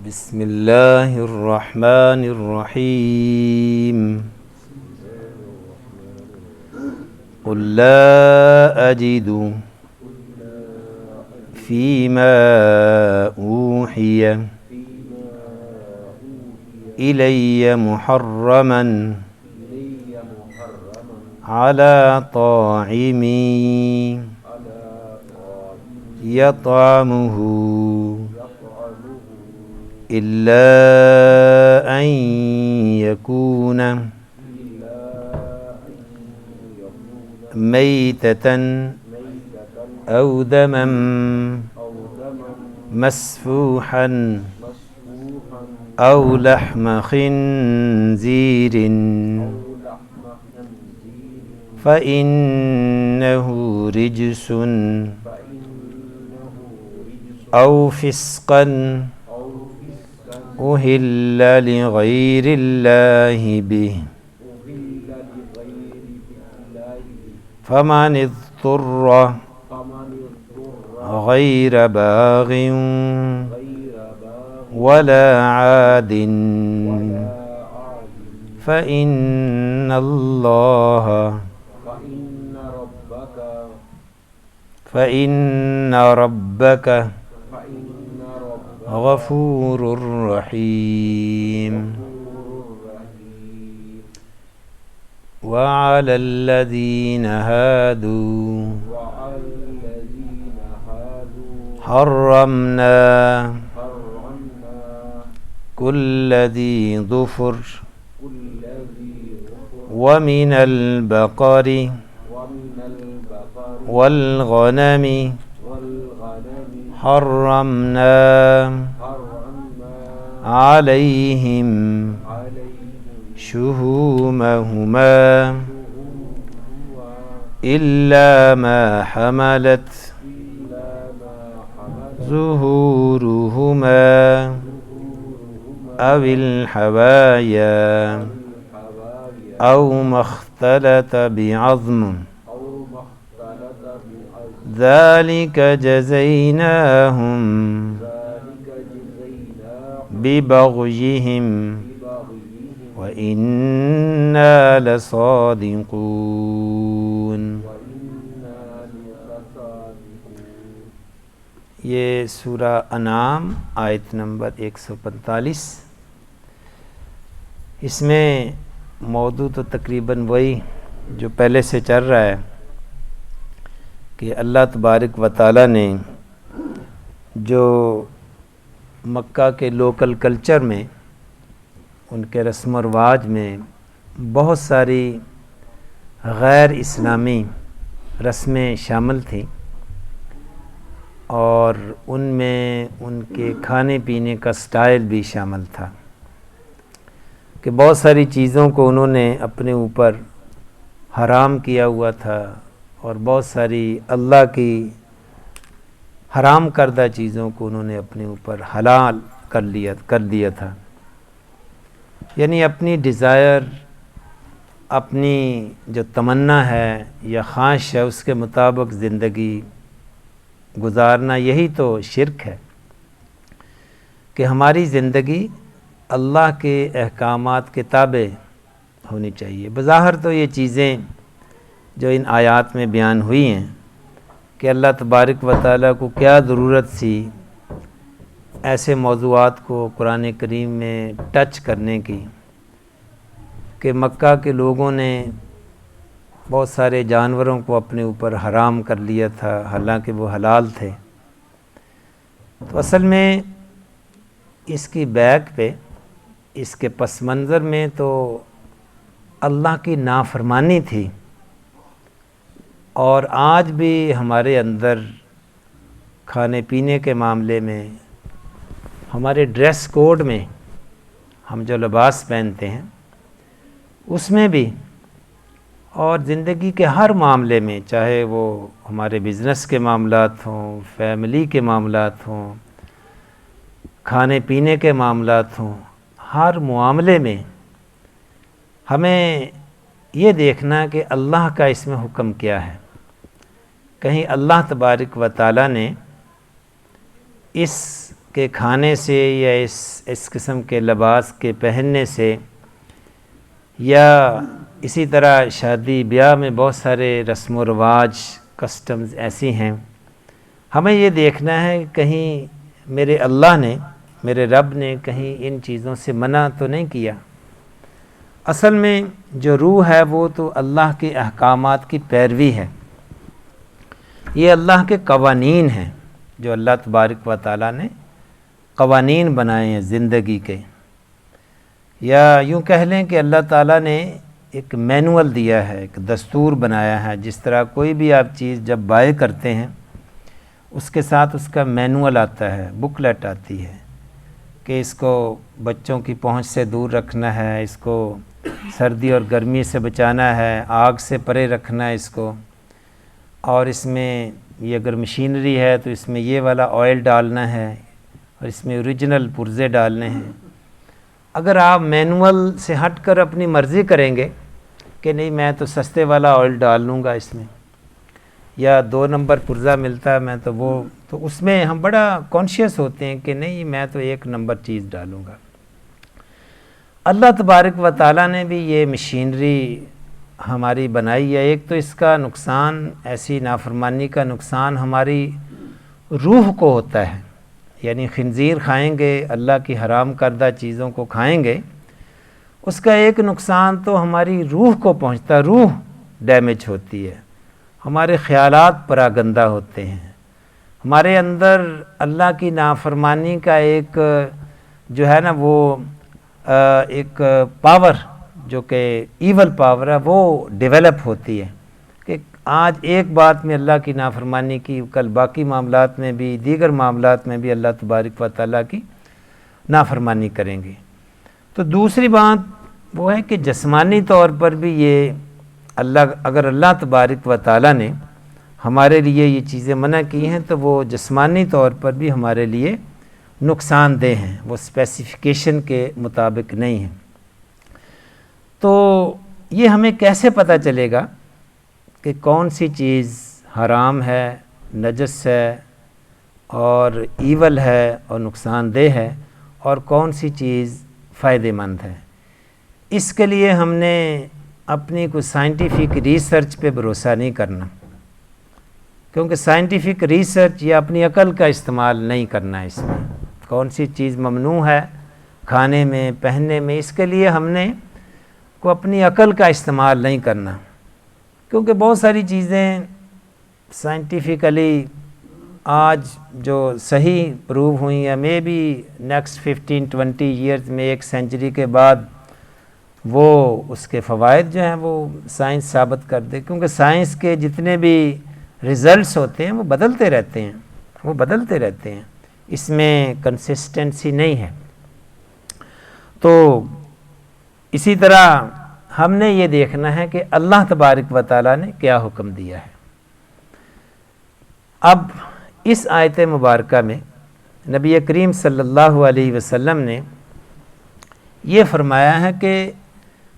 بسم اللہ الرحمن الرحیم قل لا اجد فیما اوحی الی محرما علی طاعم یطعمہ إلا أن يكون ميتة أو دما مسفوحا أو لحم خنزير فإنه رجس أو فسقا أهل لغير الله به فمن اضطر غير باغ ولا عاد فإن ربك غفور رحیم وعلى الذين هادوا حرمنا كل ذي ظفر ومن البقر والغنم حرمنا عليهم شهومهما إلا ما حملت ظهورهما أو الحوايا أو ما اختلط بعظم ذلك جزيناهم ببغيهم وإنا لصادقون۔ یہ سورہ انعام آیت نمبر 145۔ اس میں موضوع تو تقریباً وہی جو پہلے سے چل رہا ہے کہ اللہ تبارک و تعالیٰ نے جو مکہ کے لوکل کلچر میں، ان کے رسم و رواج میں بہت ساری غیر اسلامی رسمیں شامل تھیں، اور ان میں ان کے کھانے پینے کا سٹائل بھی شامل تھا کہ بہت ساری چیزوں کو انہوں نے اپنے اوپر حرام کیا ہوا تھا، اور بہت ساری اللہ کی حرام کردہ چیزوں کو انہوں نے اپنے اوپر حلال کر دیا تھا۔ یعنی اپنی ڈیزائر، اپنی جو تمنا ہے یا خواہش ہے، اس کے مطابق زندگی گزارنا، یہی تو شرک ہے کہ ہماری زندگی اللہ کے احکامات کے تابع ہونی چاہیے۔ بظاہر تو یہ چیزیں جو ان آیات میں بیان ہوئی ہیں کہ اللہ تبارک و تعالیٰ کو کیا ضرورت تھی ایسے موضوعات کو قرآن کریم میں ٹچ کرنے کی، کہ مکہ کے لوگوں نے بہت سارے جانوروں کو اپنے اوپر حرام کر لیا تھا حالانکہ وہ حلال تھے۔ تو اصل میں اس کی بیک پہ، اس کے پس منظر میں تو اللہ کی نافرمانی تھی، اور آج بھی ہمارے اندر کھانے پینے کے معاملے میں، ہمارے ڈریس کوڈ میں، ہم جو لباس پہنتے ہیں اس میں بھی، اور زندگی کے ہر معاملے میں، چاہے وہ ہمارے بزنس کے معاملات ہوں، فیملی کے معاملات ہوں، کھانے پینے کے معاملات ہوں، ہر معاملے میں ہمیں یہ دیکھنا کہ اللہ کا اس میں حکم کیا ہے۔ کہیں اللہ تبارک و تعالیٰ نے اس کے کھانے سے یا اس قسم کے لباس کے پہننے سے، یا اسی طرح شادی بیاہ میں بہت سارے رسم و رواج کسٹمز ایسی ہیں، ہمیں یہ دیکھنا ہے کہ کہیں میرے اللہ نے، میرے رب نے کہیں ان چیزوں سے منع تو نہیں کیا۔ اصل میں جو روح ہے وہ تو اللہ کے احکامات کی پیروی ہے، یہ اللہ کے قوانین ہیں جو اللہ تبارک و تعالیٰ نے قوانین بنائے ہیں زندگی کے، یا یوں کہہ لیں کہ اللہ تعالیٰ نے ایک مینول دیا ہے، ایک دستور بنایا ہے۔ جس طرح کوئی بھی آپ چیز جب بائے کرتے ہیں اس کے ساتھ اس کا مینول آتا ہے، بکلیٹ آتی ہے کہ اس کو بچوں کی پہنچ سے دور رکھنا ہے، اس کو سردی اور گرمی سے بچانا ہے، آگ سے پرے رکھنا ہے اس کو، اور اس میں یہ اگر مشینری ہے تو اس میں یہ والا آئل ڈالنا ہے اور اس میں اوریجنل پرزے ڈالنے ہیں۔ اگر آپ مینول سے ہٹ کر اپنی مرضی کریں گے کہ نہیں میں تو سستے والا آئل ڈال لوں گا اس میں، یا 2 نمبر پرزہ ملتا ہے میں تو اس میں ہم بڑا کانشیس ہوتے ہیں کہ نہیں میں تو 1 نمبر چیز ڈالوں گا۔ اللہ تبارک و تعالیٰ نے بھی یہ مشینری ہماری بنائی ہے۔ ایک تو اس کا نقصان، ایسی نافرمانی کا نقصان ہماری روح کو ہوتا ہے، یعنی خنزیر کھائیں گے، اللہ کی حرام کردہ چیزوں کو کھائیں گے، اس کا ایک نقصان تو ہماری روح کو پہنچتا، روح ڈیمیج ہوتی ہے، ہمارے خیالات پراگندہ ہوتے ہیں، ہمارے اندر اللہ کی نافرمانی کا ایک جو ہے نا وہ ایک پاور جو کہ ایول پاور ہے وہ ڈیولپ ہوتی ہے کہ آج ایک بات میں اللہ کی نافرمانی کی، کل باقی معاملات میں بھی، دیگر معاملات میں بھی اللہ تبارک و تعالیٰ کی نافرمانی کریں گے۔ تو دوسری بات وہ ہے کہ جسمانی طور پر بھی یہ اگر اللہ تبارک و تعالیٰ نے ہمارے لیے یہ چیزیں منع کی ہیں تو وہ جسمانی طور پر بھی ہمارے لیے نقصان دہ ہیں، وہ اسپیسیفیکیشن کے مطابق نہیں ہیں۔ تو یہ ہمیں کیسے پتہ چلے گا کہ کون سی چیز حرام ہے، نجس ہے اور ایول ہے اور نقصان دہ ہے، اور کون سی چیز فائدہ مند ہے؟ اس کے لیے ہم نے اپنی کوئی سائنٹیفک ریسرچ پہ بھروسہ نہیں کرنا، کیونکہ سائنٹیفک ریسرچ یا اپنی عقل کا استعمال نہیں کرنا ہے۔ اس میں کون سی چیز ممنوع ہے کھانے میں، پہننے میں، اس کے لیے ہم نے کو اپنی عقل کا استعمال نہیں کرنا، کیونکہ بہت ساری چیزیں سائنٹیفکلی آج جو صحیح پروو ہوئی ہیں، مے بی نیکسٹ 15-20 ایئرز میں، 1 سینچری کے بعد وہ اس کے فوائد جو ہیں وہ سائنس ثابت کر دے، کیونکہ سائنس کے جتنے بھی ریزلٹس ہوتے ہیں وہ بدلتے رہتے ہیں، اس میں کنسسٹنسی نہیں ہے۔ تو اسی طرح ہم نے یہ دیکھنا ہے کہ اللہ تبارک و تعالیٰ نے کیا حکم دیا ہے۔ اب اس آیت مبارکہ میں نبی کریم صلی اللہ علیہ وسلم نے یہ فرمایا ہے کہ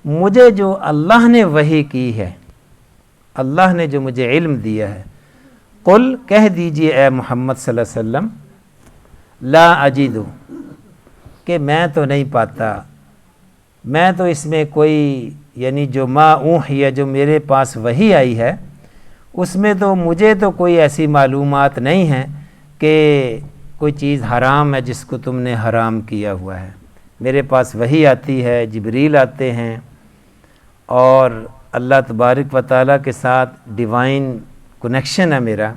مجھے جو اللہ نے وحی کی ہے، اللہ نے جو مجھے علم دیا ہے، قل کہہ دیجئے اے محمد صلی اللہ علیہ وسلم، لا اجد، کہ میں تو نہیں پاتا، میں تو اس میں کوئی، یعنی جو ما اوحی، جو میرے پاس وحی آئی ہے اس میں تو مجھے تو کوئی ایسی معلومات نہیں ہیں کہ کوئی چیز حرام ہے جس کو تم نے حرام کیا ہوا ہے۔ میرے پاس وحی آتی ہے، جبریل آتے ہیں، اور اللہ تبارک و تعالیٰ کے ساتھ ڈیوائن کنیکشن ہے میرا،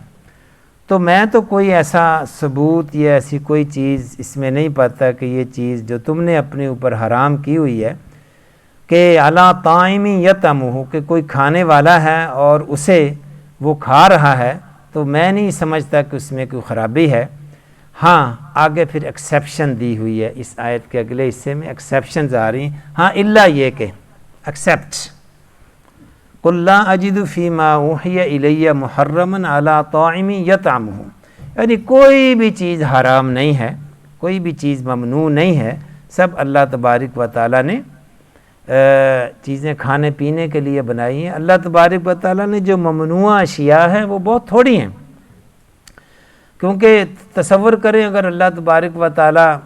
تو میں تو کوئی ایسا ثبوت یا ایسی کوئی چیز اس میں نہیں پاتا کہ یہ چیز جو تم نے اپنے اوپر حرام کی ہوئی ہے کہ علی طائم یطعمہ، کہ کوئی کھانے والا ہے اور اسے وہ کھا رہا ہے، تو میں نہیں سمجھتا کہ اس میں کوئی خرابی ہے۔ ہاں آگے پھر ایکسیپشن دی ہوئی ہے، اس آیت کے اگلے حصے میں ایکسیپشنز آ رہی ہیں، ہاں الا یہ کہ ایکسیپٹ قل لا اجد فیما اوحی الی محرما علی طاعم یطعمہ، یعنی کوئی بھی چیز حرام نہیں ہے، کوئی بھی چیز ممنوع نہیں ہے، سب اللہ تبارک و تعالیٰ نے چیزیں کھانے پینے کے لیے بنائی ہیں۔ اللہ تبارک و تعالیٰ نے جو ممنوع اشیاء ہیں وہ بہت تھوڑی ہیں، کیونکہ تصور کریں اگر اللہ تبارک و تعالیٰ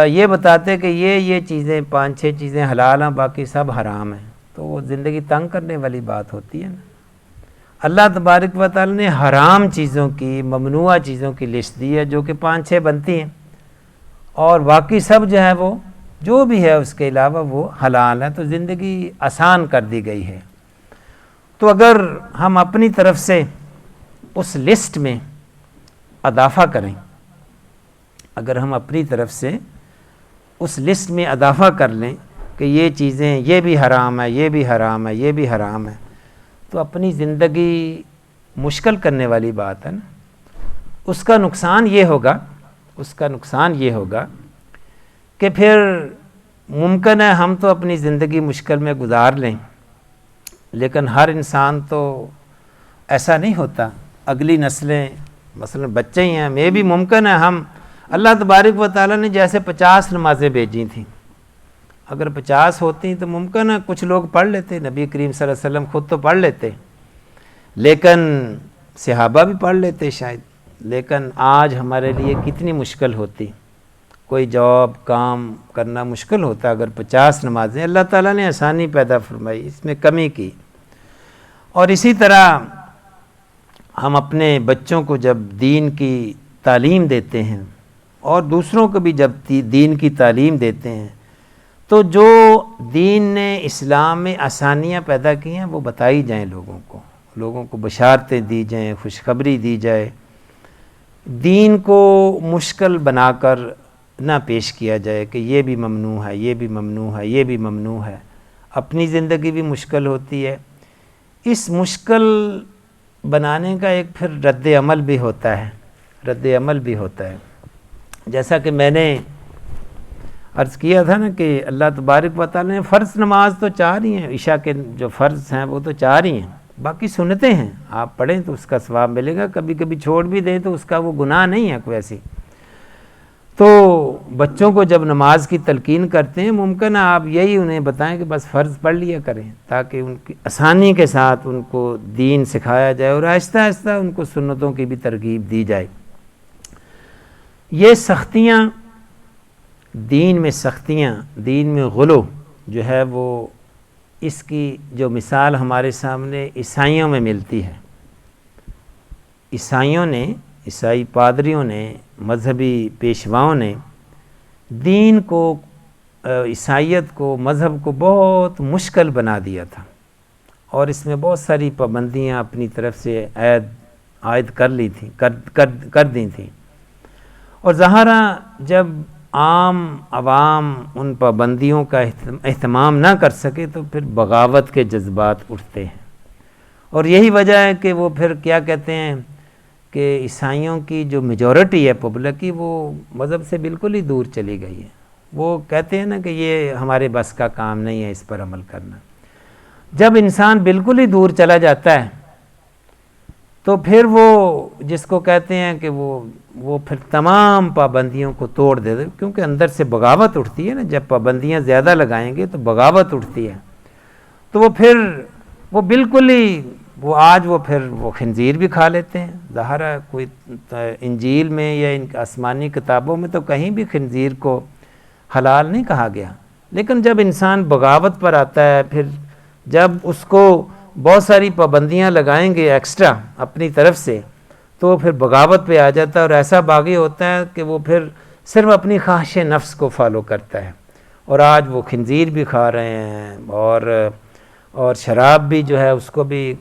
یہ بتاتے کہ یہ چیزیں 5-6 چیزیں حلال ہیں باقی سب حرام ہیں، تو وہ زندگی تنگ کرنے والی بات ہوتی ہے نا۔ اللہ تبارک و تعالیٰ نے حرام چیزوں کی، ممنوعہ چیزوں کی لسٹ دی ہے جو کہ 5-6 بنتی ہیں، اور باقی سب جو ہے وہ جو بھی ہے اس کے علاوہ وہ حلال ہے، تو زندگی آسان کر دی گئی ہے۔ تو اگر ہم اپنی طرف سے اس لسٹ میں اضافہ کریں، اگر ہم اپنی طرف سے اس لسٹ میں اضافہ کر لیں کہ یہ چیزیں یہ بھی حرام ہے، یہ بھی حرام ہے، یہ بھی حرام ہے، تو اپنی زندگی مشکل کرنے والی بات ہے نا۔ اس کا نقصان یہ ہوگا کہ پھر ممکن ہے ہم تو اپنی زندگی مشکل میں گزار لیں، لیکن ہر انسان تو ایسا نہیں ہوتا۔ اگلی نسلیں مثلا بچے ہی ہیں، میں بھی ممکن ہے ہم، اللہ تبارک و تعالیٰ نے جیسے 50 نمازیں بھیجی تھیں، اگر 50 ہوتی تو ممکن ہے کچھ لوگ پڑھ لیتے، نبی کریم صلی اللہ علیہ وسلم خود تو پڑھ لیتے، لیکن صحابہ بھی پڑھ لیتے شاید، لیکن آج ہمارے لیے کتنی مشکل ہوتی، کوئی جاب کام کرنا مشکل ہوتا اگر 50 نمازیں۔ اللہ تعالیٰ نے آسانی پیدا فرمائی، اس میں کمی کی۔ اور اسی طرح ہم اپنے بچوں کو جب دین کی تعلیم دیتے ہیں اور دوسروں کو بھی جب دین کی تعلیم دیتے ہیں، تو جو دین نے اسلام میں آسانیاں پیدا کی ہیں وہ بتائی جائیں، لوگوں کو بشارتیں دی جائیں، خوشخبری دی جائے، دین کو مشکل بنا کر نہ پیش کیا جائے کہ یہ بھی ممنوع ہے، یہ بھی ممنوع ہے، یہ بھی ممنوع ہے۔ اپنی زندگی بھی مشکل ہوتی ہے، اس مشکل بنانے کا ایک پھر رد عمل بھی ہوتا ہے۔ جیسا کہ میں نے عرض کیا تھا نا کہ اللہ تبارک و تعالیٰ نے فرض نماز تو 4 ہی ہیں، عشاء کے جو فرض ہیں وہ تو 4 ہی ہیں، باقی سنتیں ہیں، آپ پڑھیں تو اس کا ثواب ملے گا، کبھی کبھی چھوڑ بھی دیں تو اس کا وہ گناہ نہیں ہے کوئی ایسی۔ تو بچوں کو جب نماز کی تلقین کرتے ہیں ممکن ہے آپ یہی انہیں بتائیں کہ بس فرض پڑھ لیا کریں، تاکہ ان کی آسانی کے ساتھ ان کو دین سکھایا جائے اور آہستہ آہستہ ان کو سنتوں کی بھی ترغیب دی جائے۔ یہ سختیاں، دین میں غلو جو ہے وہ، اس کی جو مثال ہمارے سامنے عیسائیوں میں ملتی ہے۔ عیسائی پادریوں نے، مذہبی پیشواؤں نے دین کو، عیسائیت کو، مذہب کو بہت مشکل بنا دیا تھا، اور اس میں بہت ساری پابندیاں اپنی طرف سے عائد کر دی تھیں، اور ظاہرہ جب عام عوام ان پابندیوں کا اہتمام نہ کر سکے تو پھر بغاوت کے جذبات اٹھتے ہیں، اور یہی وجہ ہے کہ وہ پھر کیا کہتے ہیں کہ عیسائیوں کی جو میجورٹی ہے پبلک کی، وہ مذہب سے بالکل ہی دور چلی گئی ہے۔ وہ کہتے ہیں نا کہ یہ ہمارے بس کا کام نہیں ہے اس پر عمل کرنا۔ جب انسان بالکل ہی دور چلا جاتا ہے تو پھر وہ جس کو کہتے ہیں کہ وہ پھر تمام پابندیوں کو توڑ دے دے، کیونکہ اندر سے بغاوت اٹھتی ہے نا، جب پابندیاں زیادہ لگائیں گے تو بغاوت اٹھتی ہے، تو وہ پھر وہ بالکل ہی وہ خنزیر بھی کھا لیتے ہیں۔ ظاہر ہے کوئی انجیل میں یا ان آسمانی کتابوں میں تو کہیں بھی خنزیر کو حلال نہیں کہا گیا، لیکن جب انسان بغاوت پر آتا ہے، پھر جب اس کو بہت ساری پابندیاں لگائیں گے ایکسٹرا اپنی طرف سے، تو وہ پھر بغاوت پہ آ جاتا ہے اور ایسا باغی ہوتا ہے کہ وہ پھر صرف اپنی خواہش نفس کو فالو کرتا ہے، اور آج وہ خنزیر بھی کھا رہے ہیں اور شراب بھی جو ہے اس کو بھی،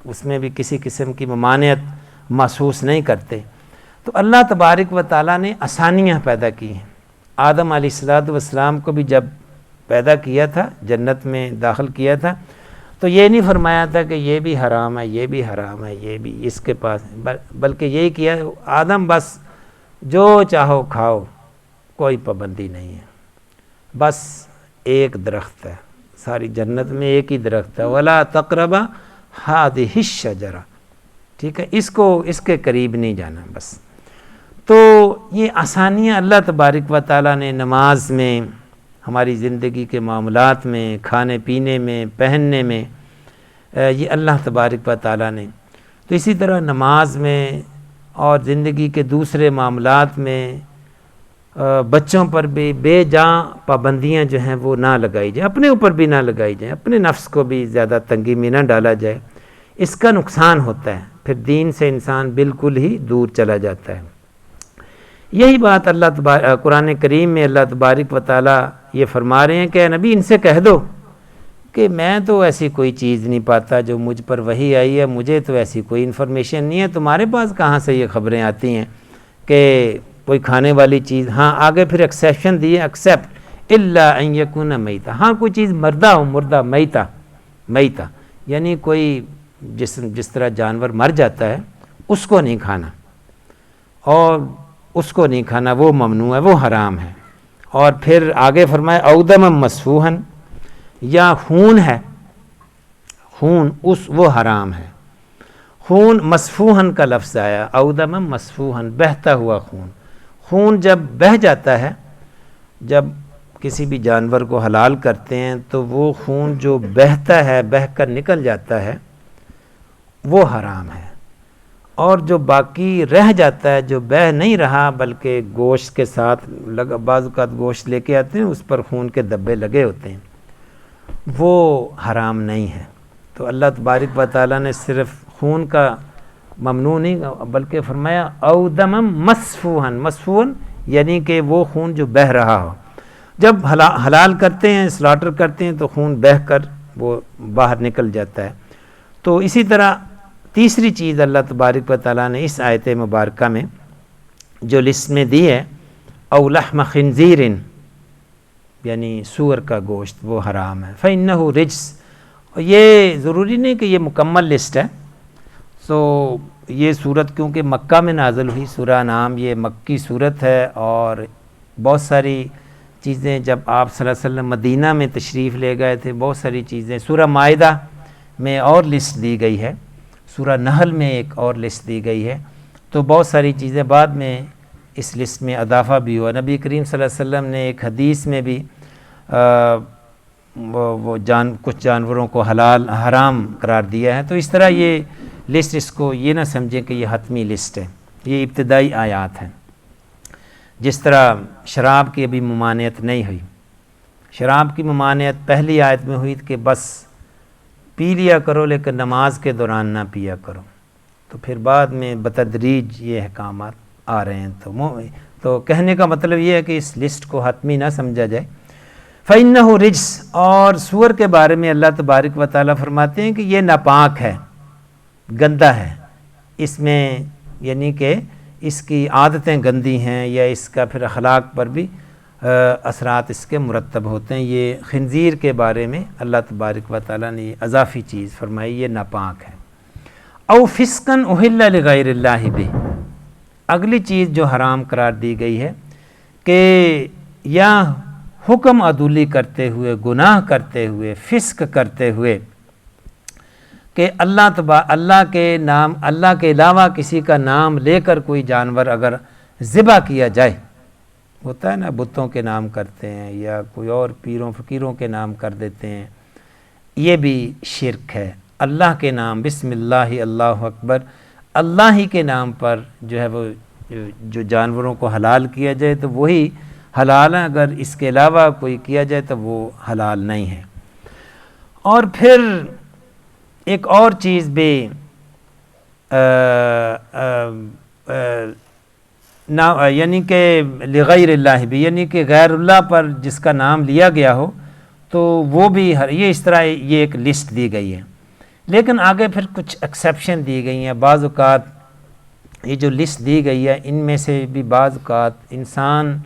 اس میں بھی کسی قسم کی ممانعت محسوس نہیں کرتے۔ تو اللہ تبارک و تعالیٰ نے آسانیاں پیدا کی ہیں۔ آدم علیہ السلام کو بھی جب پیدا کیا تھا، جنت میں داخل کیا تھا، تو یہ نہیں فرمایا تھا کہ یہ بھی حرام ہے، یہ بھی حرام ہے، یہ بھی اس کے پاس، بلکہ یہی کیا آدم بس جو چاہو کھاؤ، کوئی پابندی نہیں ہے، بس ایک درخت ہے، ساری جنت میں ایک ہی درخت ہے، وَلَا تَقْرَبَ هَٰذِهِ الشَّجَرَةَ، ٹھیک ہے، اس کے قریب نہیں جانا بس۔ تو یہ آسانیاں اللہ تبارک و تعالیٰ نے نماز میں، ہماری زندگی کے معاملات میں، کھانے پینے میں، پہننے میں، یہ اللہ تبارک و تعالیٰ نے۔ تو اسی طرح نماز میں اور زندگی کے دوسرے معاملات میں بچوں پر بھی بے جاں پابندیاں جو ہیں وہ نہ لگائی جائیں، اپنے اوپر بھی نہ لگائی جائیں، اپنے نفس کو بھی زیادہ تنگی میں نہ ڈالا جائے، اس کا نقصان ہوتا ہے، پھر دین سے انسان بالکل ہی دور چلا جاتا ہے۔ یہی بات قرآن کریم میں اللہ تبارک و تعالیٰ یہ فرما رہے ہیں کہ اے نبی ان سے کہہ دو کہ میں تو ایسی کوئی چیز نہیں پاتا جو مجھ پر وحی آئی ہے، مجھے تو ایسی کوئی انفارمیشن نہیں ہے، تمہارے پاس کہاں سے یہ خبریں آتی ہیں کہ کوئی کھانے والی چیز۔ ہاں آگے پھر ایکسیپشن دیے، ایکسیپٹ الا ان یکون میتا، ہاں کوئی چیز مردہ ہو، مردہ میتا یعنی کوئی جس طرح جانور مر جاتا ہے اس کو نہیں کھانا، اور اس کو نہیں کھانا، وہ ممنوع ہے، وہ حرام ہے۔ اور پھر آگے فرمائے او دما مسفوحا، یا خون ہے، خون وہ حرام ہے۔ خون مسفوحن کا لفظ آیا، او دما مسفوحن، بہتا ہوا خون۔ خون جب بہہ جاتا ہے، جب کسی بھی جانور کو حلال کرتے ہیں تو وہ خون جو بہتا ہے، بہہ کر نکل جاتا ہے، وہ حرام ہے۔ اور جو باقی رہ جاتا ہے، جو بہہ نہیں رہا بلکہ گوشت کے ساتھ بعض اوقات گوشت لے کے آتے ہیں، اس پر خون کے دبے لگے ہوتے ہیں، وہ حرام نہیں ہے۔ تو اللہ تبارک و تعالیٰ نے صرف خون کا ممنوع نہیں بلکہ فرمایا او دما مسفوحن، مسفوحن یعنی کہ وہ خون جو بہہ رہا ہو۔ جب حلال کرتے ہیں، سلاٹر کرتے ہیں تو خون بہہ کر وہ باہر نکل جاتا ہے۔ تو اسی طرح تیسری چیز اللہ تبارک و تعالیٰ نے اس آیت مبارکہ میں جو لسٹ میں دی ہے، او لحم خنزیر، یعنی سور کا گوشت، وہ حرام ہے۔ فإنہ رجس، یہ ضروری نہیں کہ یہ مکمل لسٹ ہے، سو یہ صورت کیونکہ مکہ میں نازل ہوئی، سورہ انعام یہ مکی صورت ہے، اور بہت ساری چیزیں جب آپ صلی اللہ علیہ وسلم مدینہ میں تشریف لے گئے تھے، بہت ساری چیزیں سورہ مائدہ میں اور لسٹ دی گئی ہے، سورہ نحل میں ایک اور لسٹ دی گئی ہے، تو بہت ساری چیزیں بعد میں اس لسٹ میں اضافہ بھی ہوا۔ نبی کریم صلی اللہ علیہ وسلم نے ایک حدیث میں بھی کچھ جانوروں کو حرام قرار دیا ہے۔ تو اس طرح یہ لسٹ، اس کو یہ نہ سمجھیں کہ یہ حتمی لسٹ ہے، یہ ابتدائی آیات ہیں۔ جس طرح شراب کی ابھی ممانعت نہیں ہوئی، شراب کی ممانعت پہلی آیت میں ہوئی کہ بس پی لیا کرو لیکن نماز کے دوران نہ پیا کرو، تو پھر بعد میں بتدریج یہ احکامات آ رہے ہیں۔ تو کہنے کا مطلب یہ ہے کہ اس لسٹ کو حتمی نہ سمجھا جائے۔ فَإِنَّهُ رِجْسٌ، اور سور کے بارے میں اللہ تبارک و تعالیٰ فرماتے ہیں کہ یہ ناپاک ہے، گندہ ہے، اس میں یعنی کہ اس کی عادتیں گندی ہیں، یا اس کا پھر اخلاق پر بھی اثرات اس کے مرتب ہوتے ہیں۔ یہ خنزیر کے بارے میں اللہ تبارک و تعالیٰ نے یہ اضافی چیز فرمائی، یہ ناپاک ہے۔ او فسقن احل لغیر اللہ بہ، اگلی چیز جو حرام قرار دی گئی ہے کہ یا حکم عدولی کرتے ہوئے، گناہ کرتے ہوئے، فسق کرتے ہوئے کہ اللہ کے نام، اللہ کے علاوہ کسی کا نام لے کر کوئی جانور اگر ذبح کیا جائے، ہوتا ہے نا بتوں کے نام کرتے ہیں یا کوئی اور پیروں فقیروں کے نام کر دیتے ہیں، یہ بھی شرک ہے۔ اللہ کے نام، بسم اللہ اللہ اکبر، اللہ ہی کے نام پر جو ہے وہ جو جانوروں کو حلال کیا جائے تو وہی حلال ہے، اگر اس کے علاوہ کوئی کیا جائے تو وہ حلال نہیں ہے۔ اور پھر ایک اور چیز بھی یعنی کہ لغیر اللہ بھی، یعنی کہ غیر اللہ پر جس کا نام لیا گیا ہو تو وہ بھی یہ اس طرح یہ ایک لسٹ دی گئی ہے۔ لیکن آگے پھر کچھ ایکسیپشن دی گئی ہیں۔ بعض اوقات یہ جو لسٹ دی گئی ہے ان میں سے بھی بعض اوقات انسان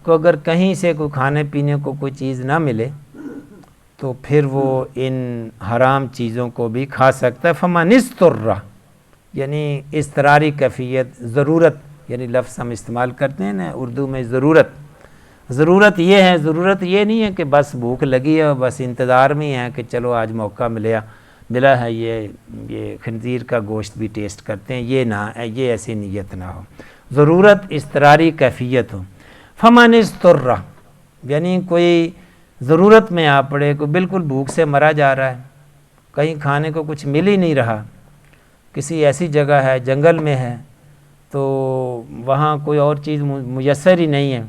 کو اگر کہیں سے کوئی کھانے پینے کو کوئی چیز نہ ملے تو پھر وہ ان حرام چیزوں کو بھی کھا سکتا ہے۔ فمن اضطر، یعنی اضطراری کیفیت، ضرورت، یعنی لفظ ہم استعمال کرتے ہیں نا اردو میں ضرورت یہ ہے، ضرورت یہ نہیں ہے کہ بس بھوک لگی ہے بس انتظار میں ہے کہ چلو آج موقع ملا ہے یہ خنزیر کا گوشت بھی ٹیسٹ کرتے ہیں، یہ ایسی نیت نہ ہو، ضرورت اضطراری کیفیت ہو۔ فمن اضطر، یعنی کوئی ضرورت میں آ پڑے، کوئی بالکل بھوک سے مرا جا رہا ہے، کہیں کھانے کو کچھ مل ہی نہیں رہا، کسی ایسی جگہ ہے جنگل میں ہے تو وہاں کوئی اور چیز میسر ہی نہیں ہے،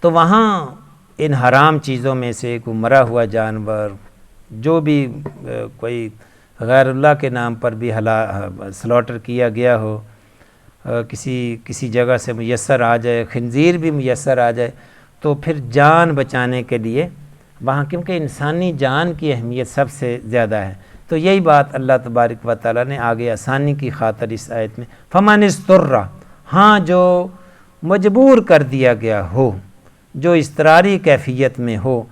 تو وہاں ان حرام چیزوں میں سے کوئی مرا ہوا جانور، جو بھی کوئی غیر اللہ کے نام پر بھی سلوٹر کیا گیا ہو، کسی جگہ سے میسر آ جائے، خنزیر بھی میسر آ جائے، تو پھر جان بچانے کے لیے وہاں، کیونکہ انسانی جان کی اہمیت سب سے زیادہ ہے، تو یہی بات اللہ تبارک و تعالیٰ نے آگے آسانی کی خاطر اس آیت میں فمن اضطر، ہاں جو مجبور کر دیا گیا ہو، جو اضطراری کیفیت میں ہو،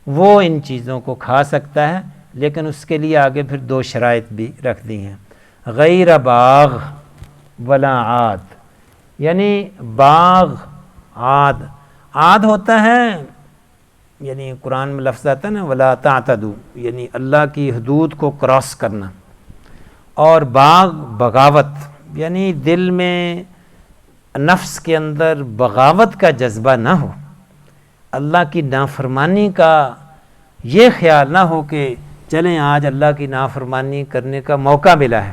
وہ ان چیزوں کو کھا سکتا ہے، لیکن اس کے لیے آگے پھر 2 شرائط بھی رکھ دی ہیں، غیر باغ ولا عاد، یعنی باغ عاد ہوتا ہے، یعنی قرآن میں لفظ آتا ہے نا ولا تعتدوا، یعنی اللہ کی حدود کو کراس کرنا، اور باغ بغاوت، یعنی دل میں نفس کے اندر بغاوت کا جذبہ نہ ہو، اللہ کی نافرمانی کا یہ خیال نہ ہو کہ چلیں آج اللہ کی نافرمانی کرنے کا موقع ملا ہے،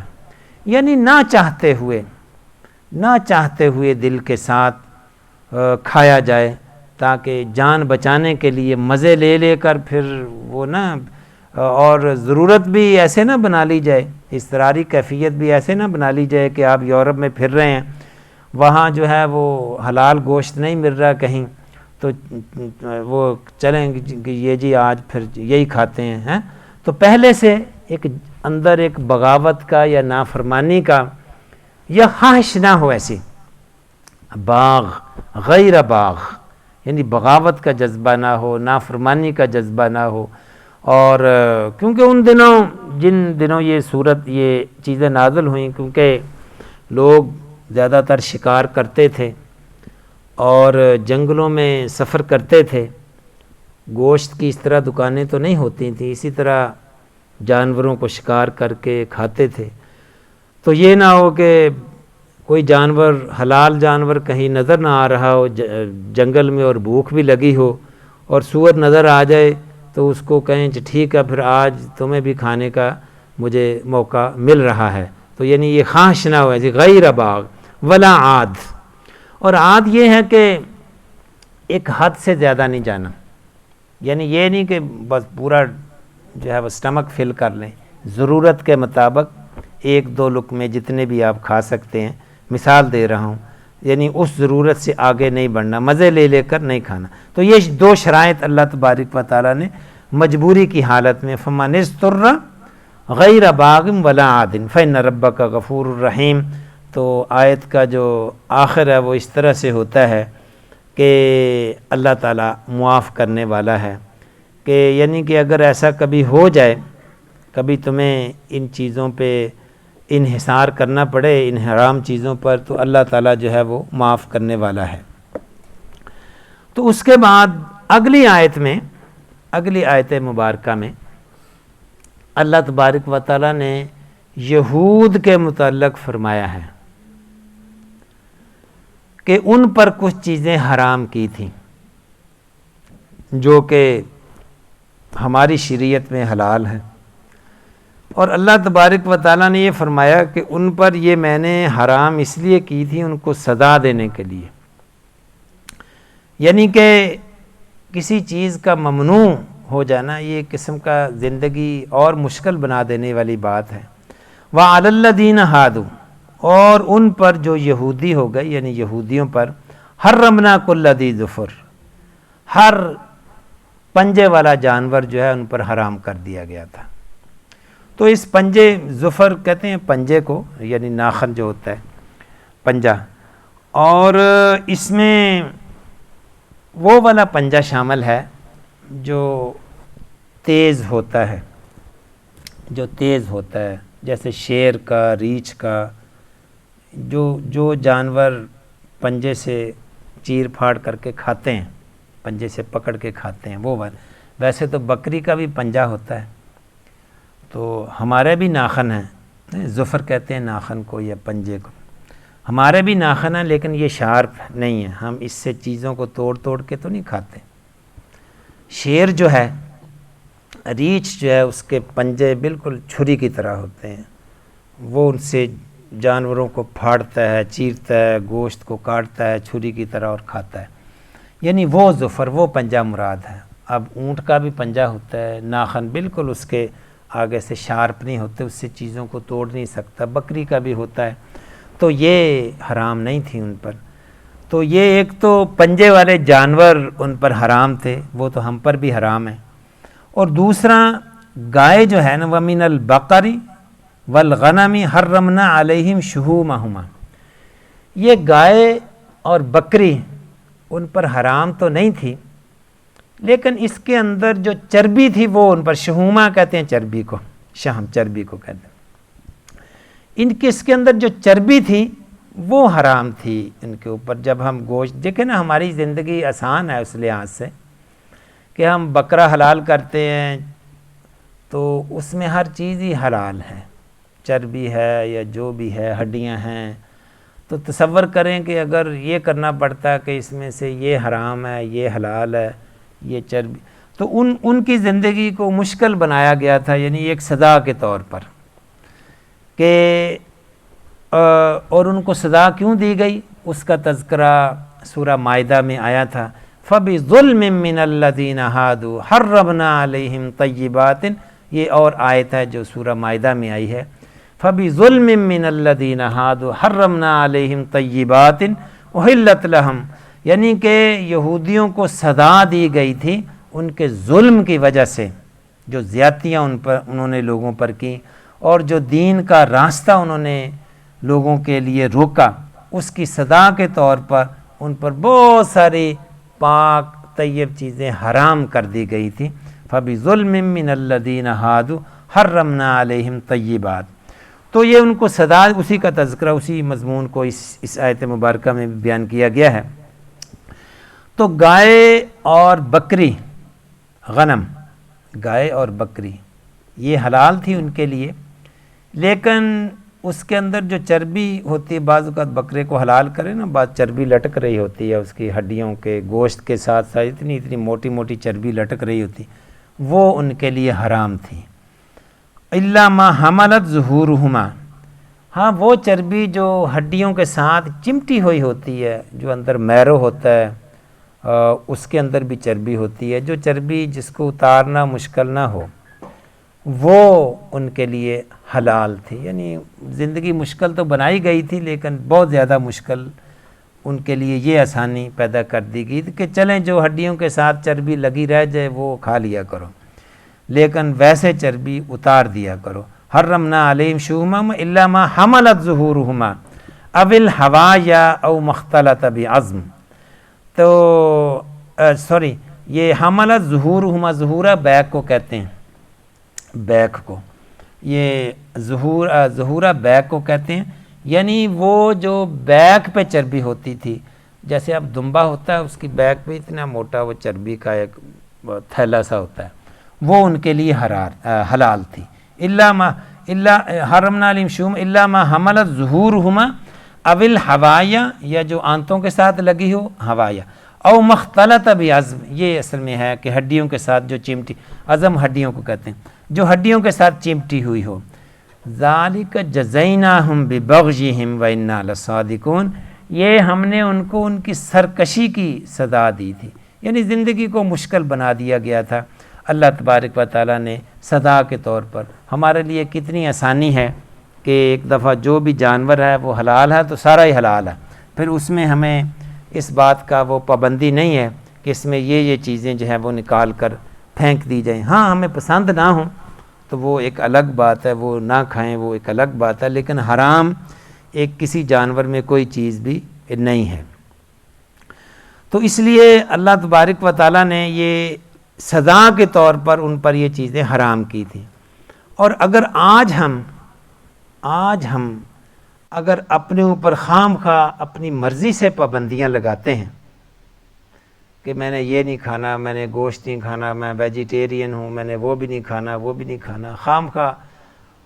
یعنی نہ چاہتے ہوئے دل کے ساتھ کھایا جائے، تاکہ جان بچانے کے لیے مزے لے کر پھر وہ نہ، اور ضرورت بھی ایسے نہ بنا لی جائے، اضطراری کیفیت بھی ایسے نہ بنا لی جائے کہ آپ یورپ میں پھر رہے ہیں، وہاں جو ہے وہ حلال گوشت نہیں مل رہا کہیں، تو وہ چلیں کہ یہ جی آج پھر یہی کھاتے ہیں، تو پہلے سے اندر ایک بغاوت کا یا نافرمانی کا یا خواہش نہ ہو ایسی، باغ غیر باغ، یعنی بغاوت کا جذبہ نہ ہو، نافرمانی کا جذبہ نہ ہو، اور کیونکہ ان دنوں جن دنوں یہ چیزیں نازل ہوئیں، کیونکہ لوگ زیادہ تر شکار کرتے تھے اور جنگلوں میں سفر کرتے تھے، گوشت کی اس طرح دکانیں تو نہیں ہوتی تھیں، اسی طرح جانوروں کو شکار کر کے کھاتے تھے، تو یہ نہ ہو کہ کوئی جانور، حلال جانور کہیں نظر نہ آ رہا ہو جنگل میں، اور بھوک بھی لگی ہو، اور سور نظر آ جائے تو اس کو کہیں ٹھیک ہے پھر آج تمہیں بھی کھانے کا مجھے موقع مل رہا ہے، تو یعنی یہ خواہش نہ ہو ایسی، غیر باغ ولا عاد، اور عاد یہ ہے کہ ایک حد سے زیادہ نہیں جانا، یعنی یہ نہیں کہ بس پورا جو ہے وہ سٹمک فل کر لیں، ضرورت کے مطابق 1-2 لقمے جتنے بھی آپ کھا سکتے ہیں، مثال دے رہا ہوں، یعنی اس ضرورت سے آگے نہیں بڑھنا، مزے لے کر نہیں کھانا، تو یہ 2 شرائط اللہ تبارک و تعالیٰ نے مجبوری کی حالت میں فمن اضطر غیر باغ ولا عاد فإن ربک غفور الرحیم، تو آیت کا جو آخر ہے وہ اس طرح سے ہوتا ہے کہ اللہ تعالیٰ معاف کرنے والا ہے، کہ یعنی کہ اگر ایسا کبھی ہو جائے، کبھی تمہیں ان چیزوں پہ انحصار کرنا پڑے، ان حرام چیزوں پر، تو اللہ تعالیٰ جو ہے وہ معاف کرنے والا ہے۔ تو اس کے بعد اگلی آیت مبارکہ میں اللہ تبارک و تعالیٰ نے یہود کے متعلق فرمایا ہے کہ ان پر کچھ چیزیں حرام کی تھیں جو کہ ہماری شریعت میں حلال ہیں، اور اللہ تبارک و تعالیٰ نے یہ فرمایا کہ ان پر یہ میں نے حرام اس لیے کی تھی ان کو سزا دینے کے لیے، یعنی کہ کسی چیز کا ممنوع ہو جانا یہ ایک قسم کا زندگی اور مشکل بنا دینے والی بات ہے۔ وَعَلَى الَّذِينَ هَادُوا، اور ان پر جو یہودی ہو گئے، یعنی یہودیوں پر، حرمنا کل ذی ظفر، ہر پنجے والا جانور جو ہے ان پر حرام کر دیا گیا تھا۔ تو اس پنجے، ظفر کہتے ہیں پنجے کو، یعنی ناخن جو ہوتا ہے پنجہ، اور اس میں وہ والا پنجہ شامل ہے جو تیز ہوتا ہے، جیسے شیر کا، ریچھ کا، جو جانور پنجے سے چیر پھاڑ کر کے کھاتے ہیں، پنجے سے پکڑ کے کھاتے ہیں، وہ ویسے تو بکری کا بھی پنجہ ہوتا ہے، تو ہمارے بھی ناخن ہیں، ظفر کہتے ہیں ناخن کو یا پنجے کو، ہمارے بھی ناخن ہیں، لیکن یہ شارپ نہیں ہے، ہم اس سے چیزوں کو توڑ کے تو نہیں کھاتے۔ شیر جو ہے، ریچھ جو ہے، اس کے پنجے بالکل چھری کی طرح ہوتے ہیں، وہ ان سے جانوروں کو پھاڑتا ہے، چیرتا ہے، گوشت کو کاٹتا ہے چھری کی طرح اور کھاتا ہے، یعنی وہ ظفر، وہ پنجہ مراد ہے۔ اب اونٹ کا بھی پنجہ ہوتا ہے، ناخن بالکل اس کے آگے سے شارپ نہیں ہوتے، اس سے چیزوں کو توڑ نہیں سکتا، بکری کا بھی ہوتا ہے، تو یہ حرام نہیں تھی ان پر۔ تو یہ ایک تو پنجے والے جانور ان پر حرام تھے، وہ تو ہم پر بھی حرام ہیں، اور دوسرا گائے جو ہے نا، وَمِنَ الْبَقَرِ وَالْغَنَمِ حَرَّمْنَا عَلَيْهِمْ شُحُومَهُمَا، یہ گائے اور بکری ان پر حرام تو نہیں تھی، لیکن اس کے اندر جو چربی تھی وہ ان پر، شہومہ کہتے ہیں چربی کو، شہم چربی کو کہتے ہیں، ان کے اس کے اندر جو چربی تھی وہ حرام تھی ان کے اوپر۔ جب ہم گوشت دیکھیں نا، ہماری زندگی آسان ہے اس لحاظ سے کہ ہم بکرا حلال کرتے ہیں تو اس میں ہر چیز ہی حلال ہے، چربی ہے یا جو بھی ہے، ہڈیاں ہیں، تو تصور کریں کہ اگر یہ کرنا پڑتا کہ اس میں سے یہ حرام ہے، یہ حلال ہے، یہ چربی، تو ان کی زندگی کو مشکل بنایا گیا تھا، یعنی ایک سزا کے طور پر کہ اور ان کو سزا کیوں دی گئی، اس کا تذکرہ سورہ مائدہ میں آیا تھا، فَبِظُلْمٍ مِّنَ الَّذِينَ هَادُوا حَرَّمْنَا عَلَيْهِمْ طَيِّبَاتٍ، یہ اور آیت ہے جو سورہ مائدہ میں آئی ہے، فَبِظُلْمٍ مِّنَ الَّذِينَ هَادُوا حَرَّمْنَا عَلَيْهِمْ طَيِّبَاتٍ أُحِلَّتْ لَهُمْ، یعنی کہ یہودیوں کو سزا دی گئی تھی ان کے ظلم کی وجہ سے، جو زیادتیاں انہوں نے لوگوں پر کی، اور جو دین کا راستہ انہوں نے لوگوں کے لیے روکا، اس کی سزا کے طور پر ان پر بہت ساری پاک طیب چیزیں حرام کر دی گئی تھی۔ فَبِظُلْمٍ مِّنَ الَّذِينَ هَادُوا حَرَّمْنَا عَلَيْهِمْ طَيِّبَاتٍ، تو یہ ان کو سزا، اسی کا تذکرہ، اسی مضمون کو اس آیت مبارکہ میں بیان کیا گیا ہے۔ تو گائے اور بکری، غنم، گائے اور بکری یہ حلال تھی ان کے لیے، لیکن اس کے اندر جو چربی ہوتی ہے، بعض اوقات بکرے کو حلال کرے نا، بعض چربی لٹک رہی ہوتی ہے اس کی ہڈیوں کے، گوشت کے ساتھ ساتھ اتنی موٹی موٹی چربی لٹک رہی ہوتی، وہ ان کے لیے حرام تھی۔ الا ما حملت ظہورہما، ہاں وہ چربی جو ہڈیوں کے ساتھ چمٹی ہوئی ہوتی ہے، جو اندر میرو ہوتا ہے اس کے اندر بھی چربی ہوتی ہے، جو چربی جس کو اتارنا مشکل نہ ہو، وہ ان کے لیے حلال تھی۔ یعنی زندگی مشکل تو بنائی گئی تھی، لیکن بہت زیادہ مشکل ان کے لیے یہ آسانی پیدا کر دی گئی کہ چلیں جو ہڈیوں کے ساتھ چربی لگی رہ جائے وہ کھا لیا کرو، لیکن ویسے چربی اتار دیا کرو۔ حرمنا علیہم شحومہما الا ما حملت ظہورہما او الحوایا او مختلط بعظم، تو سوری، یہ حملت ظہورہما، ظہورہ بیک کو کہتے ہیں، بیک کو، یہ ظہورہ بیک کو کہتے ہیں، یعنی وہ جو بیک پہ چربی ہوتی تھی، جیسے اب دمبا ہوتا ہے اس کی بیک پہ اتنا موٹا وہ چربی کا ایک تھیلا سا ہوتا ہے، وہ ان کے لیے حلال تھی۔ حرمنا علیہم شحومہما الا ما حملت ظہورہما او الحوایا، یا جو آنتوں کے ساتھ لگی ہو حوایا، او مختلط بعظم، یہ اصل میں ہے کہ ہڈیوں کے ساتھ جو چمٹی، عظم ہڈیوں کو کہتے ہیں، جو ہڈیوں کے ساتھ چمٹی ہوئی ہو۔ ذالک جزیناہم ببغیہم وإنا لصادقون، یہ ہم نے ان کو ان کی سرکشی کی سزا دی تھی، یعنی زندگی کو مشکل بنا دیا گیا تھا۔ اللہ تبارک و تعالیٰ نے سزا کے طور پر، ہمارے لیے کتنی آسانی ہے کہ ایک دفعہ جو بھی جانور ہے وہ حلال ہے تو سارا ہی حلال ہے، پھر اس میں ہمیں اس بات کا وہ پابندی نہیں ہے کہ اس میں یہ چیزیں جو ہیں وہ نکال کر پھینک دی جائیں۔ ہاں ہمیں پسند نہ ہوں تو وہ ایک الگ بات ہے، وہ نہ کھائیں وہ ایک الگ بات ہے، لیکن حرام ایک کسی جانور میں کوئی چیز بھی نہیں ہے۔ تو اس لیے اللہ تبارک و تعالیٰ نے یہ سزا کے طور پر ان پر یہ چیزیں حرام کی تھی۔ اور اگر آج ہم اگر اپنے اوپر خام خواہ اپنی مرضی سے پابندیاں لگاتے ہیں کہ میں نے یہ نہیں کھانا، میں نے گوشت نہیں کھانا، میں ویجیٹیرین ہوں، میں نے وہ بھی نہیں کھانا، وہ بھی نہیں کھانا، خام خواہ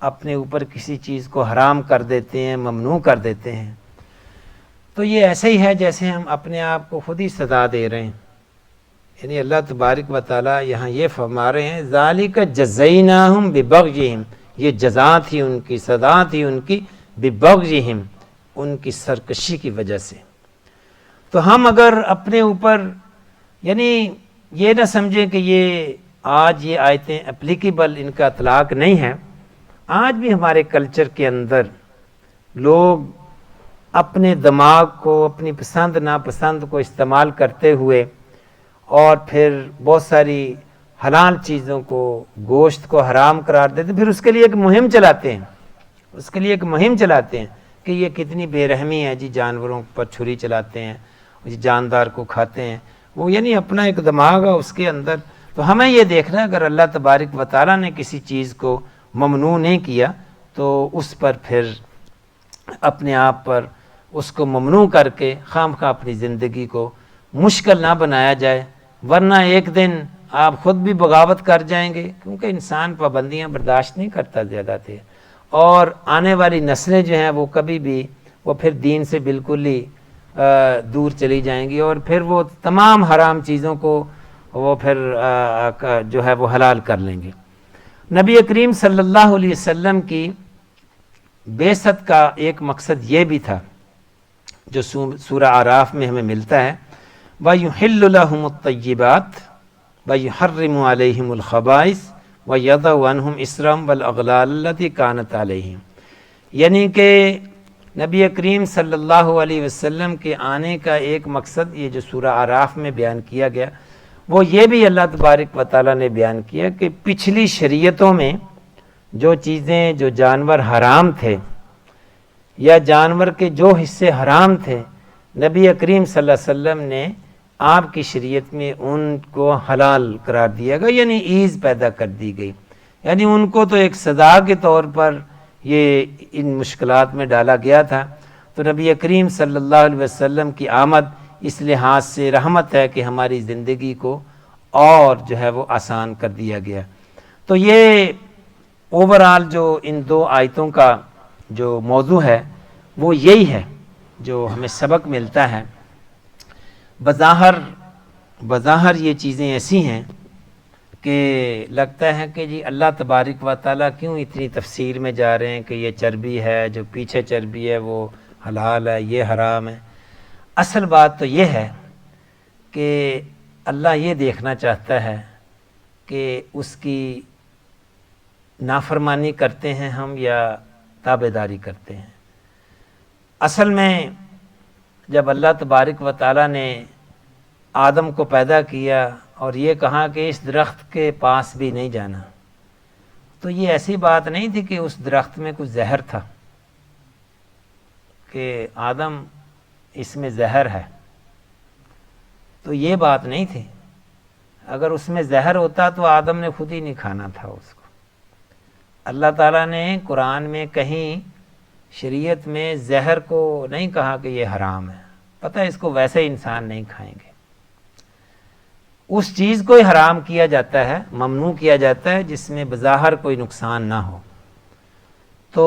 اپنے اوپر کسی چیز کو حرام کر دیتے ہیں، ممنوع کر دیتے ہیں، تو یہ ایسے ہی ہے جیسے ہم اپنے آپ کو خود ہی سزا دے رہے ہیں۔ یعنی اللہ تبارک و تعالیٰ یہاں یہ فرما رہے ہیں ذالک جزیناہم ببغیہم، یہ جزا تھی ان کی، سزا تھی ان کی ببغیہم، ان کی سرکشی کی وجہ سے۔ تو ہم اگر اپنے اوپر یعنی یہ نہ سمجھیں کہ یہ آج یہ آیتیں اپلیکیبل، ان کا اطلاق نہیں ہے، آج بھی ہمارے کلچر کے اندر لوگ اپنے دماغ کو، اپنی پسند ناپسند کو استعمال کرتے ہوئے اور پھر بہت ساری حلال چیزوں کو، گوشت کو حرام قرار دیتے ہیں، پھر اس کے لیے ایک مہم چلاتے ہیں کہ یہ کتنی بے رحمی ہے جی، جانوروں پر چھری چلاتے ہیں جی، جاندار کو کھاتے ہیں، وہ یعنی اپنا ایک دماغ ہے اس کے اندر۔ تو ہمیں یہ دیکھنا ہے اگر اللہ تبارک و تعالیٰ نے کسی چیز کو ممنوع نہیں کیا تو اس پر پھر اپنے آپ پر اس کو ممنوع کر کے خام خواہ اپنی زندگی کو مشکل نہ بنایا جائے، ورنہ ایک دن آپ خود بھی بغاوت کر جائیں گے، کیونکہ انسان پابندیاں برداشت نہیں کرتا زیادہ تر، اور آنے والی نسلیں جو ہیں وہ کبھی بھی وہ پھر دین سے بالکل ہی دور چلی جائیں گی، اور پھر وہ تمام حرام چیزوں کو وہ پھر جو ہے وہ حلال کر لیں گے۔ نبی کریم صلی اللہ علیہ وسلم کی بعثت کا ایک مقصد یہ بھی تھا جو سورہ اعراف میں ہمیں ملتا ہے، وَيُحِلُّ لَهُمُ الطَّيِّبَاتِ وَيُحَرِّمُ عَلَيْهِمُ الْخَبَائِثَ وَيَضَعُ عَنْهُمْ إِصْرَهُمْ وَالْأَغْلَالَ الَّتِي كَانَتْ عَلَيْهِمْ، یعنی کہ نبی کریم صلی اللہ علیہ وسلم کے آنے کا ایک مقصد یہ جو سورہ اعراف میں بیان کیا گیا، وہ یہ بھی اللہ تبارک و تعالیٰ نے بیان کیا کہ پچھلی شریعتوں میں جو چیزیں، جو جانور حرام تھے یا جانور کے جو حصے حرام تھے، نبی کریم صلی اللہ علیہ وسلم نے آپ کی شریعت میں ان کو حلال قرار دیا گیا، یعنی ایز پیدا کر دی گئی، یعنی ان کو تو ایک سزا کے طور پر یہ ان مشکلات میں ڈالا گیا تھا۔ تو نبی کریم صلی اللہ علیہ وسلم کی آمد اس لحاظ سے رحمت ہے کہ ہماری زندگی کو اور جو ہے وہ آسان کر دیا گیا۔ تو یہ اوورآل جو ان دو آیتوں کا جو موضوع ہے وہ یہی ہے جو ہمیں سبق ملتا ہے۔ بظاہر یہ چیزیں ایسی ہیں کہ لگتا ہے کہ جی اللہ تبارک و تعالیٰ کیوں اتنی تفصیل میں جا رہے ہیں کہ یہ چربی ہے، جو پیچھے چربی ہے وہ حلال ہے، یہ حرام ہے۔ اصل بات تو یہ ہے کہ اللہ یہ دیکھنا چاہتا ہے کہ اس کی نافرمانی کرتے ہیں ہم یا تابعداری کرتے ہیں۔ اصل میں جب اللہ تبارک و تعالیٰ نے آدم کو پیدا کیا اور یہ کہا کہ اس درخت کے پاس بھی نہیں جانا، تو یہ ایسی بات نہیں تھی کہ اس درخت میں کچھ زہر تھا کہ آدم اس میں زہر ہے، تو یہ بات نہیں تھی۔ اگر اس میں زہر ہوتا تو آدم نے خود ہی نہیں کھانا تھا اس کو۔ اللہ تعالیٰ نے قرآن میں کہیں شریعت میں زہر کو نہیں کہا کہ یہ حرام ہے، پتہ ہے اس کو ویسے انسان نہیں کھائیں گے، اس چیز کو ہی حرام کیا جاتا ہے، ممنوع کیا جاتا ہے جس میں بظاہر کوئی نقصان نہ ہو۔ تو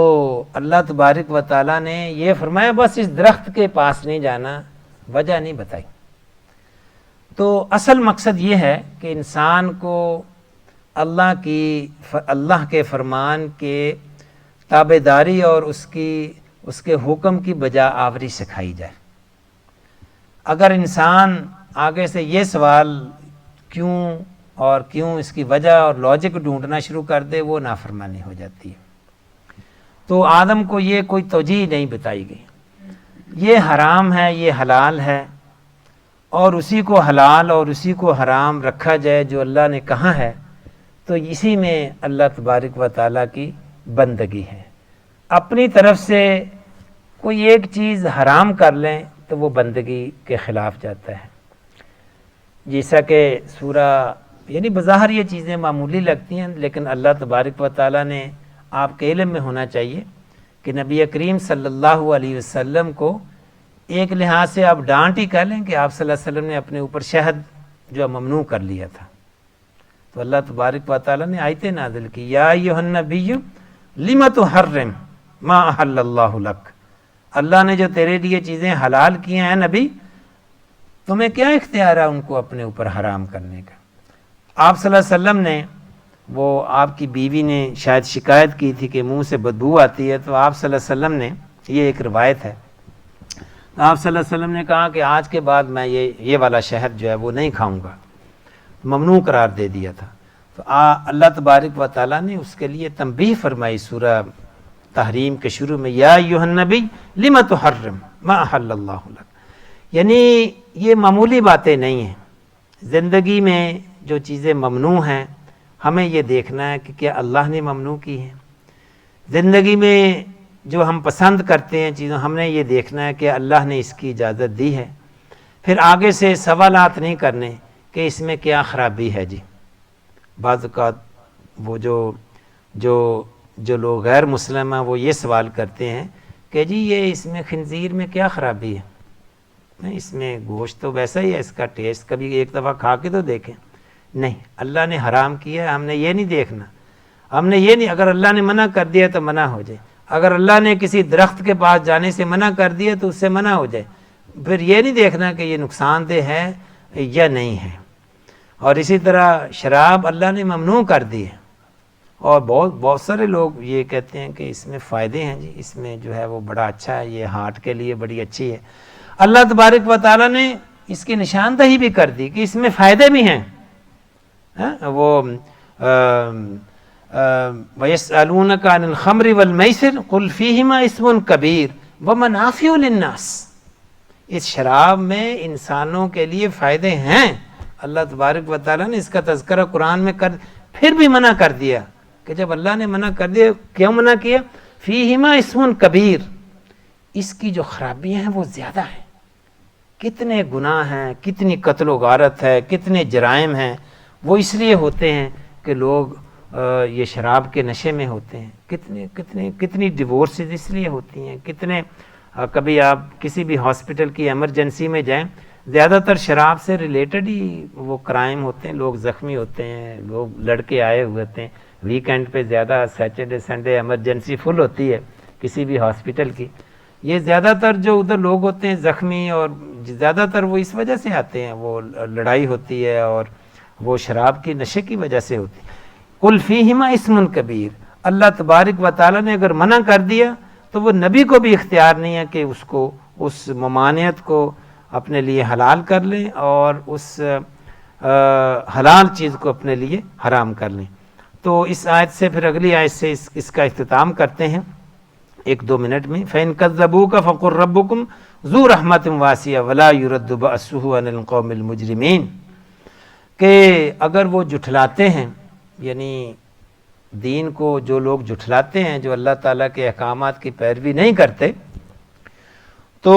اللہ تبارک و تعالیٰ نے یہ فرمایا بس اس درخت کے پاس نہیں جانا، وجہ نہیں بتائی۔ تو اصل مقصد یہ ہے کہ انسان کو اللہ کے فرمان کے تابعداری اور اس کے حکم کی بجا آوری سکھائی جائے۔ اگر انسان آگے سے یہ سوال کیوں اس کی وجہ اور لاجک ڈھونڈنا شروع کر دے، وہ نافرمانی ہو جاتی ہے۔ تو آدم کو یہ کوئی توجیہ نہیں بتائی گئی، یہ حرام ہے، یہ حلال ہے، اور اسی کو حلال اور اسی کو حرام رکھا جائے جو اللہ نے کہا ہے، تو اسی میں اللہ تبارک و تعالیٰ کی بندگی ہے۔ اپنی طرف سے کوئی ایک چیز حرام کر لیں تو وہ بندگی کے خلاف جاتا ہے۔ جیسا کہ سورہ یعنی بظاہر یہ چیزیں معمولی لگتی ہیں، لیکن اللہ تبارک و تعالیٰ نے آپ کے علم میں ہونا چاہیے کہ نبی کریم صلی اللہ علیہ وسلم کو ایک لحاظ سے آپ ڈانٹ ہی کہہ لیں کہ آپ صلی اللہ علیہ وسلم نے اپنے اوپر شہد جو ممنوع کر لیا تھا۔ تو اللہ تبارک و تعالیٰ نے آیتیں نازل کی، یا ایھا النبی لم تحرم ما احل اللہ لک، اللہ نے جو تیرے لیے چیزیں حلال کی ہیں نبی، تمہیں کیا اختیار ہے ان کو اپنے اوپر حرام کرنے کا۔ آپ صلی اللہ علیہ وسلم نے وہ آپ کی بیوی نے شاید شکایت کی تھی کہ منہ سے بدبو آتی ہے، تو آپ صلی اللہ علیہ وسلم نے، یہ ایک روایت ہے، آپ صلی اللہ علیہ وسلم نے کہا کہ آج کے بعد میں یہ والا شہد جو ہے وہ نہیں کھاؤں گا، ممنوع قرار دے دیا تھا۔ تو اللہ تبارک و تعالیٰ نے اس کے لیے تنبیہ فرمائی سورہ تحریم کے شروع میں، یا ایھا النبی لم تحرم ما احل اللہ لک، یعنی یہ معمولی باتیں نہیں ہیں۔ زندگی میں جو چیزیں ممنوع ہیں ہمیں یہ دیکھنا ہے کہ کیا اللہ نے ممنوع کی ہیں۔ زندگی میں جو ہم پسند کرتے ہیں چیزیں، ہم نے یہ دیکھنا ہے کہ اللہ نے اس کی اجازت دی ہے۔ پھر آگے سے سوالات نہیں کرنے کہ اس میں کیا خرابی ہے جی۔ بعض اوقات وہ جو لوگ غیر مسلم ہیں وہ یہ سوال کرتے ہیں کہ جی یہ اس میں خنزیر میں کیا خرابی ہے، اس میں گوشت تو ویسا ہی ہے، اس کا ٹیسٹ کبھی ایک دفعہ کھا کے تو دیکھیں۔ نہیں، اللہ نے حرام کیا ہے، ہم نے یہ نہیں دیکھنا، ہم نے یہ نہیں، اگر اللہ نے منع کر دیا تو منع ہو جائے، اگر اللہ نے کسی درخت کے پاس جانے سے منع کر دیا تو اس سے منع ہو جائے، پھر یہ نہیں دیکھنا کہ یہ نقصان دہ ہے یا نہیں ہے۔ اور اسی طرح شراب اللہ نے ممنوع کر دی ہے، اور بہت سارے لوگ یہ کہتے ہیں کہ اس میں فائدے ہیں جی، اس میں جو ہے وہ بڑا اچھا ہے، یہ ہارٹ کے لیے بڑی اچھی ہے۔ اللہ تبارک و تعالیٰ نے اس کی نشاندہی بھی کر دی کہ اس میں فائدے بھی ہیں۔ وہ وَيَسْأَلُونَكَ عَنِ الْخَمْرِ وَالْمَيْسِرِ قُلْ فِيهِمَا اسْمٌ كَبِيرٌ وَمَنَافِعُ لِلنَّاسِ، اس شراب میں انسانوں کے لیے فائدے ہیں۔ اللہ تبارک و تعالیٰ نے اس کا تذکرہ قرآن میں پھر بھی منع کر دیا کہ جب اللہ نے منع کر دیا، کیوں منع کیا؟ فِيهِمَا اسْمٌ كَبِيرٌ، اس کی جو خرابیاں ہیں وہ زیادہ ہیں، کتنے گناہ ہیں، کتنی قتل و غارت ہے، کتنے جرائم ہیں، وہ اس لیے ہوتے ہیں کہ لوگ یہ شراب کے نشے میں ہوتے ہیں۔ کتنی ڈیورسز اس لیے ہوتی ہیں، کتنے کبھی آپ کسی بھی ہاسپٹل کی ایمرجنسی میں جائیں، زیادہ تر شراب سے ریلیٹڈ ہی وہ کرائم ہوتے ہیں، لوگ زخمی ہوتے ہیں، لوگ لڑکے آئے ہوئے ہوتے ہیں، ویکینڈ پہ زیادہ، سیٹرڈے سنڈے ایمرجنسی فل ہوتی ہے کسی بھی ہاسپٹل کی، یہ زیادہ تر جو ادھر لوگ ہوتے ہیں زخمی، اور زیادہ تر وہ اس وجہ سے آتے ہیں، وہ لڑائی ہوتی ہے اور وہ شراب کی نشے کی وجہ سے ہوتی ہے۔ قُلْ فِيهِمَا اسْمٌ كَبِيرٌ، اللہ تبارک و تعالیٰ نے اگر منع کر دیا تو وہ نبی کو بھی اختیار نہیں ہے کہ اس کو، اس ممانعت کو اپنے لیے حلال کر لیں اور اس حلال چیز کو اپنے لیے حرام کر لیں۔ تو اس آیت سے پھر اگلی آیت سے اس کا اختتام کرتے ہیں 1-2 منٹ میں۔ فَإِن كَذَّبُوكَ فَقُلْ رَبُّكُمْ ذُو رَحْمَةٍ وَاسِعَةٍ وَلَا يُرَدُّ بَأْسُهُ عَنِ الْقَوْمِ الْمُجْرِمِينَ، کہ اگر وہ جھٹلاتے ہیں، یعنی دین کو جو لوگ جھٹلاتے ہیں، جو اللہ تعالیٰ کے احکامات کی پیروی نہیں کرتے، تو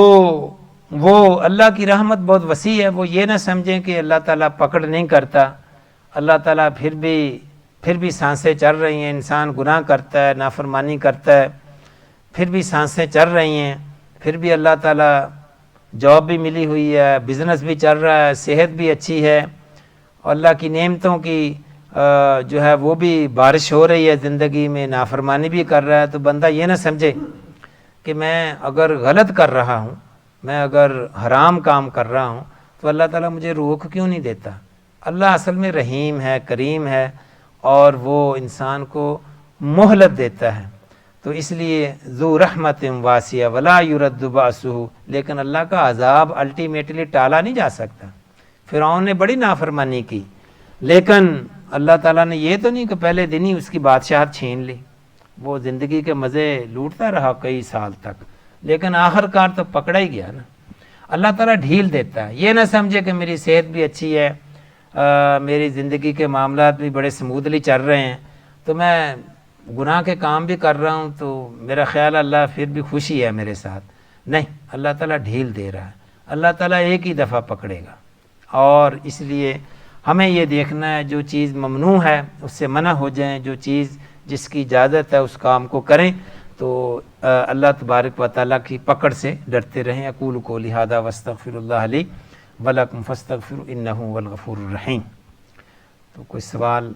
وہ اللہ کی رحمت بہت وسیع ہے، وہ یہ نہ سمجھیں کہ اللہ تعالیٰ پکڑ نہیں کرتا، اللہ تعالیٰ پھر بھی سانسیں چل رہی ہیں، انسان گناہ کرتا ہے، نافرمانی کرتا ہے، پھر بھی سانسیں چل رہی ہیں، پھر بھی اللہ تعالیٰ جاب بھی ملی ہوئی ہے، بزنس بھی چل رہا ہے، صحت بھی اچھی ہے، اور اللہ کی نعمتوں کی جو ہے وہ بھی بارش ہو رہی ہے زندگی میں، نافرمانی بھی کر رہا ہے، تو بندہ یہ نہ سمجھے کہ میں اگر غلط کر رہا ہوں، میں اگر حرام کام کر رہا ہوں تو اللہ تعالیٰ مجھے روک کیوں نہیں دیتا۔ اللہ اصل میں رحیم ہے، کریم ہے، اور وہ انسان کو مہلت دیتا ہے، تو اس لیے ذو رحمت واسعہ ولا یرد بأسہ، لیکن اللہ کا عذاب الٹیمیٹلی ٹالا نہیں جا سکتا۔ فرعون نے بڑی نافرمانی کی، لیکن اللہ تعالیٰ نے یہ تو نہیں کہ پہلے دن ہی اس کی بادشاہت چھین لی، وہ زندگی کے مزے لوٹتا رہا کئی سال تک، لیکن آخر کار تو پکڑا ہی گیا نا۔ اللہ تعالیٰ ڈھیل دیتا ہے، یہ نہ سمجھے کہ میری صحت بھی اچھی ہے، میری زندگی کے معاملات بھی بڑے سموتھلی چل رہے ہیں، تو میں گناہ کے کام بھی کر رہا ہوں، تو میرا خیال اللہ پھر بھی خوشی ہے میرے ساتھ۔ نہیں، اللہ تعالیٰ ڈھیل دے رہا ہے، اللہ تعالیٰ ایک ہی دفعہ پکڑے گا، اور اس لیے ہمیں یہ دیکھنا ہے جو چیز ممنوع ہے اس سے منع ہو جائیں، جو چیز جس کی اجازت ہے اس کام کو کریں، تو اللہ تبارک و تعالیٰ کی پکڑ سے ڈرتے رہیں۔ اقول قولی ھذا واستغفر اللہ لی ولکم فاستغفروا انہ هو الغفور الرحیم۔ تو کوئی سوال؟